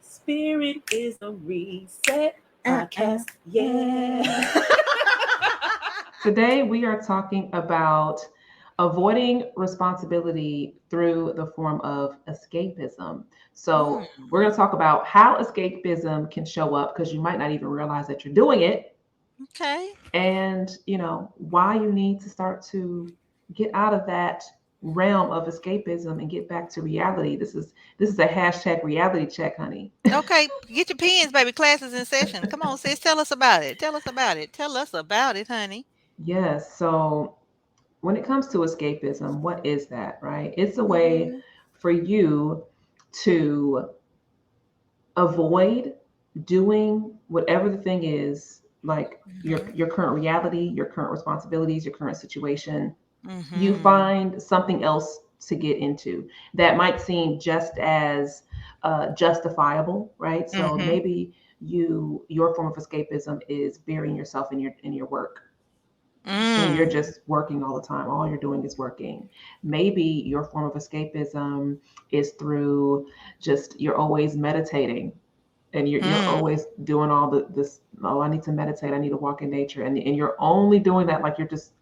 Spirit is a reset podcast. Yeah. Today, we are talking about avoiding responsibility through the form of escapism. So, we're going to talk about how escapism can show up because you might not even realize that you're doing it, Okay. and why you need to start to get out of that realm of escapism and get back to reality. This is a hashtag reality check, honey. Okay. Get your pens, baby. Class is in session. Come on, sis. Tell us about it. Tell us about it. Tell us about it, honey. Yes. So when it comes to escapism, what is that, right? It's a way Mm-hmm. for you to avoid doing whatever the thing is, like your current reality, your current responsibilities, your current situation. You Mm-hmm. find something else to get into that might seem just as justifiable, right? So Mm-hmm. maybe your form of escapism is burying yourself in your work, and you're Mm. just working all the time. All you're doing is working. Maybe your form of escapism is through just you're always meditating, and you're Mm. always doing all this. Oh, I need to meditate. I need to walk in nature, and you're only doing that like you're just.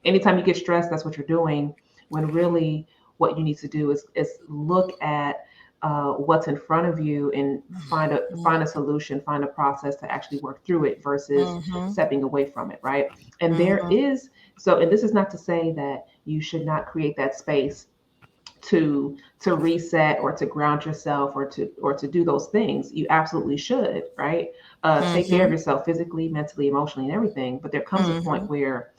Anytime you get stressed, that's what you're doing. When really, what you need to do is look at what's in front of you and find a solution, find a process to actually work through it versus Mm-hmm. stepping away from it, right? And there Mm-hmm. is so, and this is not to say that you should not create that space to reset or to ground yourself or to do those things. You absolutely should, right? Take care of Mm-hmm. yourself physically, mentally, emotionally, and everything. But there comes a Mm-hmm. point where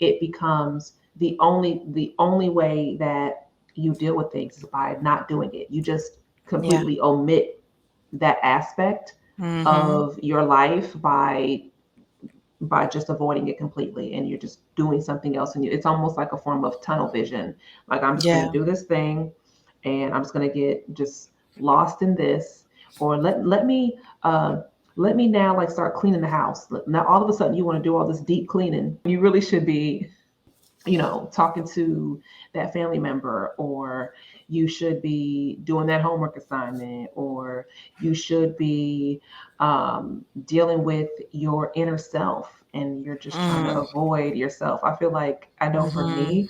it becomes the only way that you deal with things is by not doing it. You just Yeah. completely omit that aspect Mm-hmm. of your life by just avoiding it completely, and you're just doing something else, and it's almost like a form of tunnel vision. Like, I'm just going Yeah. to do this thing, and I'm just going to get just lost in this, or let me now like start cleaning the house. Now all of a sudden you want to do all this deep cleaning. You really should be talking to that family member, or you should be doing that homework assignment, or you should be dealing with your inner self, and you're just trying to Mm. avoid yourself. I feel like, I know for Mm-hmm. me,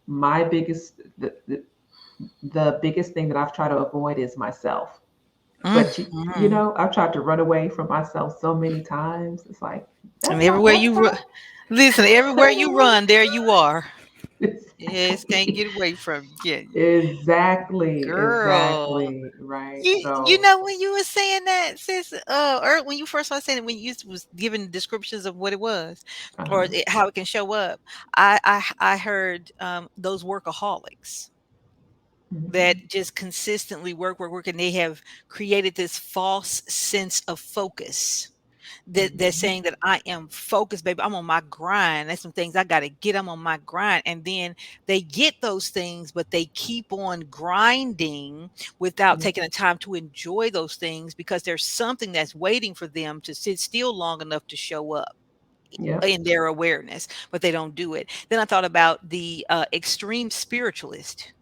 my biggest, the biggest thing that I've tried to avoid is myself. But Mm-hmm. I've tried to run away from myself so many times. It's like, And that's not, everywhere that's you not. listen, everywhere you run, there you are. Yes, can't Exactly. get away from you. Exactly, Girl. exactly, right. You So, know when you were saying that, sis, or when you first started saying it, when you was giving descriptions of what it was, or uh-huh. how it can show up, I heard those workaholics that Mhm. just consistently work, and they have created this false sense of focus. That they're Mhm. saying that I am focused, baby. I'm on my grind. That's some things I got to get. I'm on my grind. And then they get those things, but they keep on grinding without Yep. taking the time to enjoy those things because there's something that's waiting for them to sit still long enough to show up Yep. in their awareness, but they don't do it. Then I thought about the extreme spiritualist.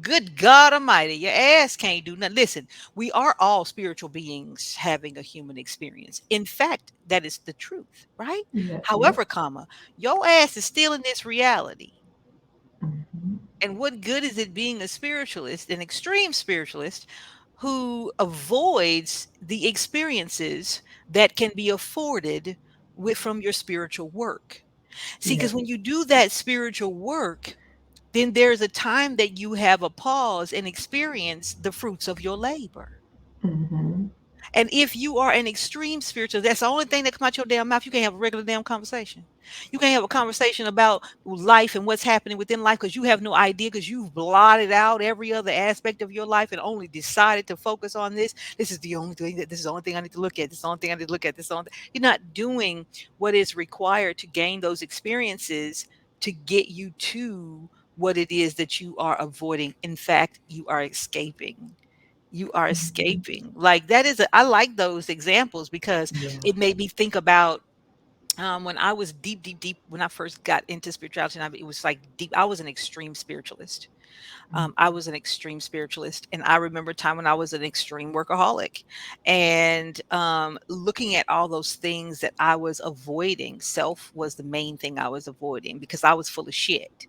Good God Almighty, your ass can't do nothing. Listen, we are all spiritual beings having a human experience. In fact, that is the truth, right? Yeah. However, Yep. your ass is still in this reality. Mhm. And what good is it being a spiritualist, an extreme spiritualist, who avoids the experiences that can be afforded from your spiritual work? See, because Yep. when you do that spiritual work, then there's a time that you have a pause and experience the fruits of your labor. Mhm. And if you are an extreme spiritual, that's the only thing that come out your damn mouth. You can't have a regular damn conversation. You can't have a conversation about life and what's happening within life because you have no idea because you've blotted out every other aspect of your life and only decided to focus on this. This is the only thing this is the only thing I need to look at. This is the only thing I need to look at. This is the only You're not doing what is required to gain those experiences to get you to what it is that you are avoiding. In fact, you are escaping. You are Mhm. escaping. Like that is I like those examples because Yeah. it made me think about When I was deep, when I first got into spirituality, and it was like deep. I was an extreme spiritualist. I was an extreme spiritualist, and I remember a time when I was an extreme workaholic, and looking at all those things that I was avoiding. Self was the main thing I was avoiding because I was full of shit,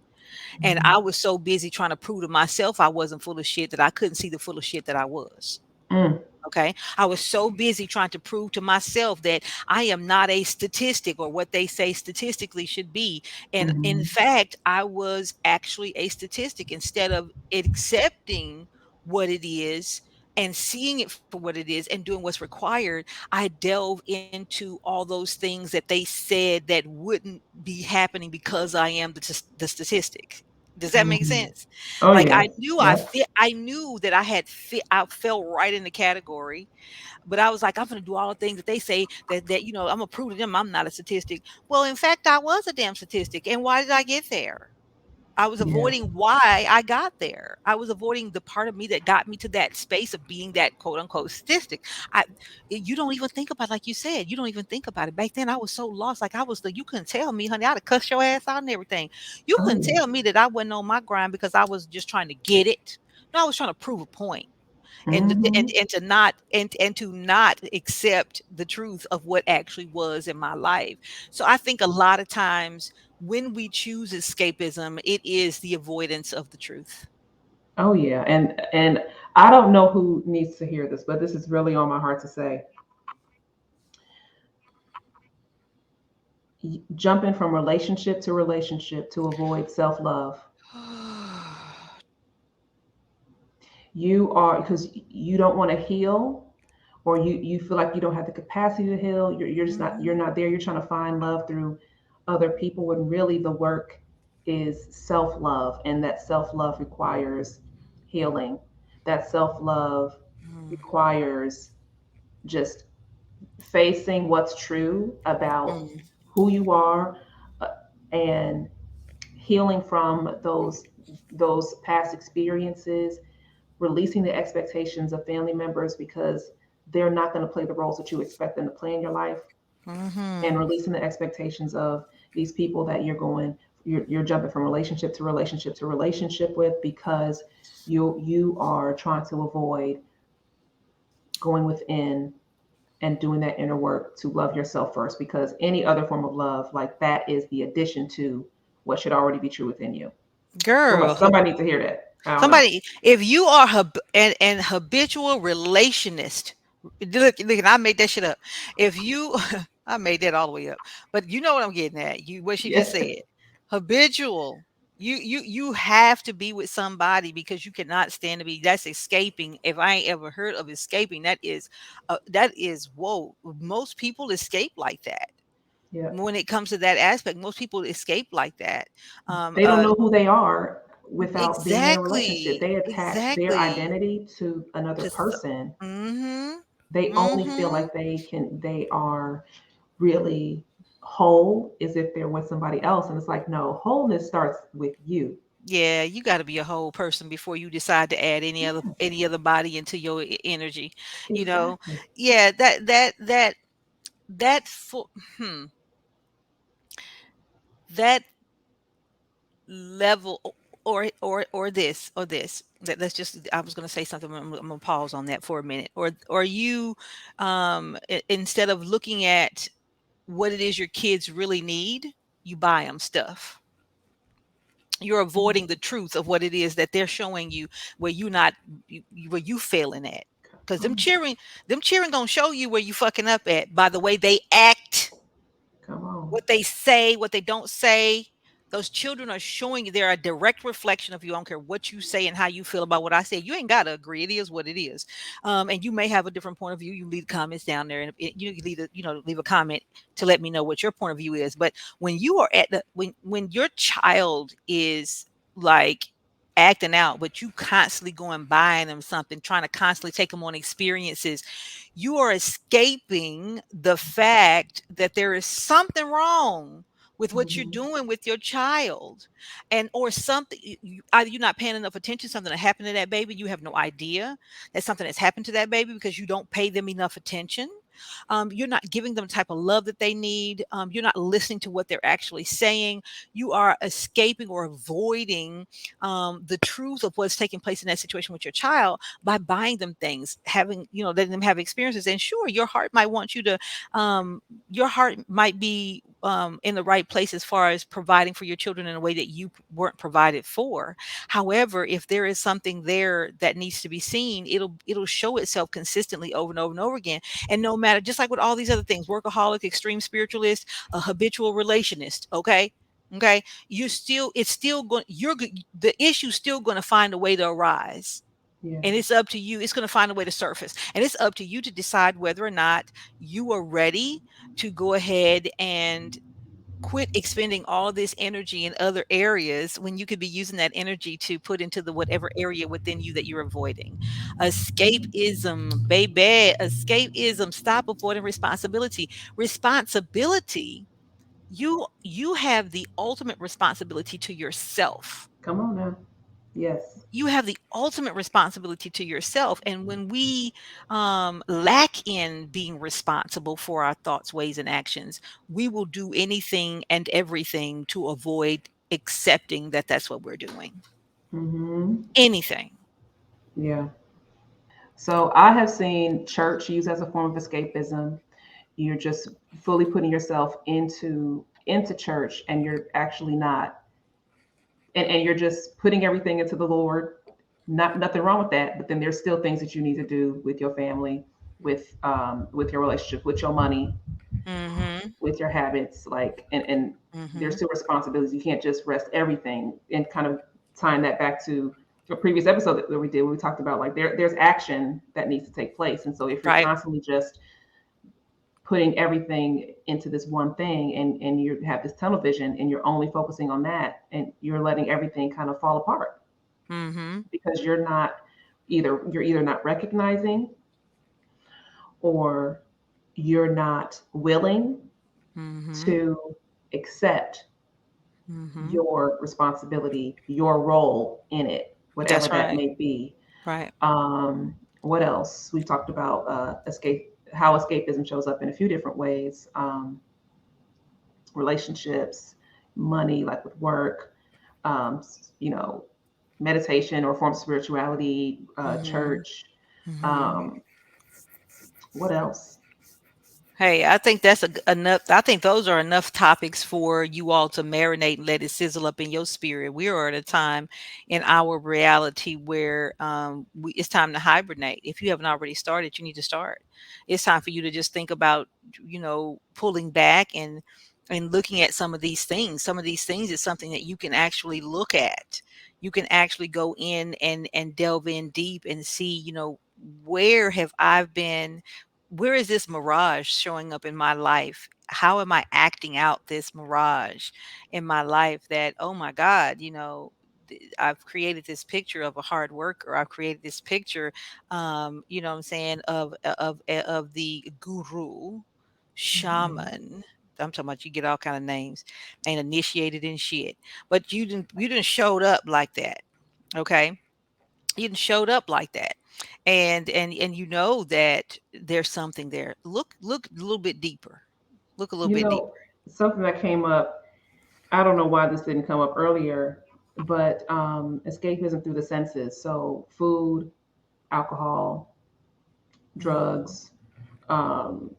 and Mhm. I was so busy trying to prove to myself I wasn't full of shit that I couldn't see the full of shit that I was. Mm. Okay. I was so busy trying to prove to myself that I am not a statistic or what they say statistically should be. And in Mhm. fact, I was actually a statistic instead of accepting what it is and seeing it for what it is and doing what's required. I delve into all those things that they said that wouldn't be happening because I am the statistic. Does that make Mhm. sense? Oh Like yes. Yep. I knew that I fell right in the category, but I was like, I'm gonna do all the things that they say that I'm gonna prove to them I'm not a statistic. Well, in fact, I was a damn statistic. And why did I get there? I was Yeah. avoiding why I got there. I was avoiding the part of me that got me to that space of being that quote unquote statistic. I you don't even think about, like you said, you don't even think about it. Back then I was so lost. Like you couldn't tell me, honey, I'd have cussed your ass out and everything. You Oh couldn't yeah. tell me that I wasn't on my grind because I was just trying to get it. No, I was trying to prove a point Mhm. and to not accept the truth of what actually was in my life. So I think a lot of times when we choose escapism, it is the avoidance of the truth. Oh yeah. And I don't know who needs to hear this, but this is really on my heart to say. Jumping from relationship to avoid self-love. You are because you don't want to heal, or you feel like you don't have the capacity to heal. You're just not, you're Mhm. not there. You're trying to find love through other people when really the work is self-love, and that self-love requires healing. That self-love Mm, requires just facing what's true about mm, who you are, uh, and healing from those past experiences, releasing the expectations of family members because they're not going to play the roles that you expect them to play in your life, and mhm. releasing the expectations of these people that you're jumping from relationship to relationship to relationship with because you are trying to avoid going within and doing that inner work to love yourself first, because any other form of love like that is the addition to what should already be true within you. Girl, Somebody needs to hear that. I don't know. somebody, if you are an habitual relationist, look, I made that shit up. If you, I made that all the way up, but you know what I'm getting at. You what she just Yeah. said, habitual. You have to be with somebody because you cannot stand to be. That's escaping. If I ain't ever heard of escaping, that is whoa. Most people escape like that. Yeah. When it comes to that aspect, most people escape like that. Um, They don't uh, know who they are without being in a relationship. Exactly, They attach their exactly. identity to another Just person. mhm, They only feel mhm. like they are really whole as if they're with somebody else. And it's like, no, wholeness starts with you. Yeah, you gotta be a whole person before you decide to add Yes, any other body into your energy, you know? exactly. Yeah, that full hmm, that level or this. Let's just I was gonna say something, I'm gonna pause on that for a minute. Or you instead of looking at what it is your kids really need, you buy them stuff. You're avoiding the truth of what it is that they're showing you where you not where you failing at. Because Oh, them cheering gonna show you where you fucking up at by the way they act, come on. what they say, what they don't say. Those children are showing you they're a direct reflection of you. I don't care what you say and how you feel about what I say. You ain't got to agree. It is what it is. And you may have a different point of view. You leave comments down there, and you can leave a comment to let me know what your point of view is. But when you are at the when your child is like acting out, but you constantly going buying them something, trying to constantly take them on experiences, you are escaping the fact that there is something wrong with what you're Mhm. doing with your child, and or something either you're not paying enough attention, something that happened to that baby, you have no idea that something has happened to that baby because you don't pay them enough attention. You're not giving them the type of love that they need. You're not listening to what they're actually saying. You are escaping or avoiding the truth of what's taking place in that situation with your child by buying them things, having, letting them have experiences. And sure, your heart might want you to, your heart might be in the right place as far as providing for your children in a way that you weren't provided for. However, if there is something there that needs to be seen, it'll show itself consistently over and over and over again. And no matter, just like with all these other things, workaholic, extreme spiritualist, a habitual relationist, okay, it's still going, the issue's still going to find a way to arise. Yeah. And it's up to you. It's going to find a way to surface. And it's up to you to decide whether or not you are ready to go ahead and quit expending all this energy in other areas when you could be using that energy to put into the whatever area within you that you're avoiding. Escapism, baby, escapism. Stop avoiding responsibility. Responsibility, you have the ultimate responsibility to yourself. Come on now. Yes. You have the ultimate responsibility to yourself. And when we lack in being responsible for our thoughts, ways, and actions, we will do anything and everything to avoid accepting that that's what we're doing. Mm-hmm. Anything. Yeah. So I have seen church used as a form of escapism. You're just fully putting yourself into church, and you're actually not, and you're just putting everything into the Lord. Nothing wrong with that, but then there's still things that you need to do with your family, with your relationship, with your money, Mm-hmm. with your habits, like, and there's Mm-hmm. still responsibilities. You can't just rest everything. And kind of tying that back to a previous episode that we did, where we talked about, like, there's action that needs to take place. And so if you're Right. constantly just putting everything into this one thing, and you have this tunnel vision, and you're only focusing on that, and you're letting everything kind of fall apart, Mm-hmm. because you're either not recognizing, or you're not willing Mm-hmm. to accept Mm-hmm. your responsibility, your role in it, whatever That's that right. may be. Right. What else? We talked about how escapism shows up in a few different ways: relationships, money, like with work, um, you know, meditation or form of spirituality, Mm-hmm. church. Mm-hmm. Um, what else? Hey, I think that's enough. I think those are enough topics for you all to marinate and let it sizzle up in your spirit. We are at a time in our reality where it's time to hibernate. If you haven't already started, you need to start. It's time for you to just think about, pulling back and looking at some of these things. Some of these things is something that you can actually look at. You can actually go in and delve in deep and see, where have I been, where is this mirage showing up in my life? How am I acting out this mirage in my life that, oh my God, I've created this picture of a hard worker. I've created this picture, what I'm saying, of the guru, Mhm. shaman. I'm talking about, you get all kind of names, ain't initiated in shit. But you didn't showed up like that. Okay, you done showed up like that, and you know that there's something there. Look a little bit deeper. Look a little You bit deeper. know, something that came up, I don't know why this didn't come up earlier, but escapism through the senses. So food, alcohol, Mhm. drugs, um,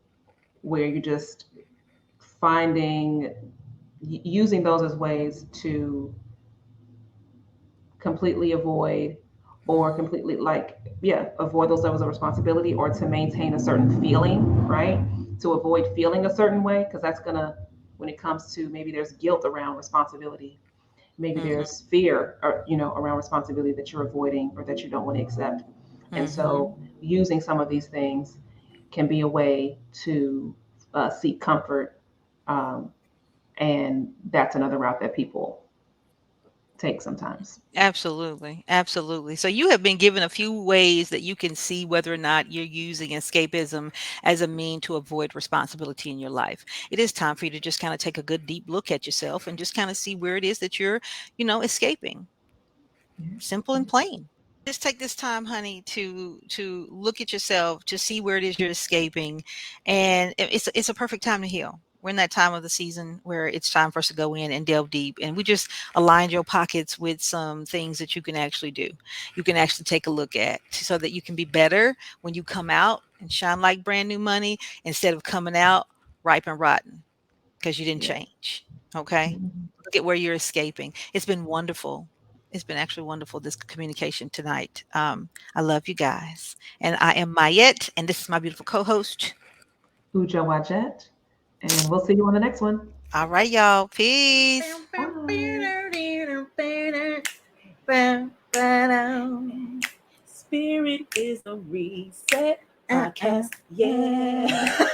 where you're just finding, using those as ways to completely avoid, or Mhm. completely, like, yeah, avoid those levels of responsibility, or to maintain a certain feeling, right? To avoid feeling a certain way, because that's gonna, when it comes to, maybe there's guilt around responsibility, maybe Mhm. there's fear, or, around responsibility that you're avoiding, or that you don't want to accept. And Mhm. so using some of these things can be a way to seek comfort, um, and that's another route that people take sometimes. Absolutely. Absolutely. So you have been given a few ways that you can see whether or not you're using escapism as a mean to avoid responsibility in your life. It is time for you to just kind of take a good deep look at yourself and just kind of see where it is that you're, escaping. Yeah. Simple and plain. just take this time, honey, to look at yourself, to see where it is you're escaping, and it's a perfect time to heal. We're in that time of the season where it's time for us to go in and delve deep, and we just aligned your pockets with some things that you can actually do. You can actually take a look at so that you can be better when you come out and shine like brand new money instead of coming out ripe and rotten because you didn't Yeah. change. Okay, Mhm. look at where you're escaping. It's been wonderful. It's been actually wonderful, this communication tonight. I love you guys. And I am Mayette, and this is my beautiful co host. Uja Wajet. And we'll see you on the next one. All right, y'all. Peace. Bye. Spirit is a reset podcast. Yeah.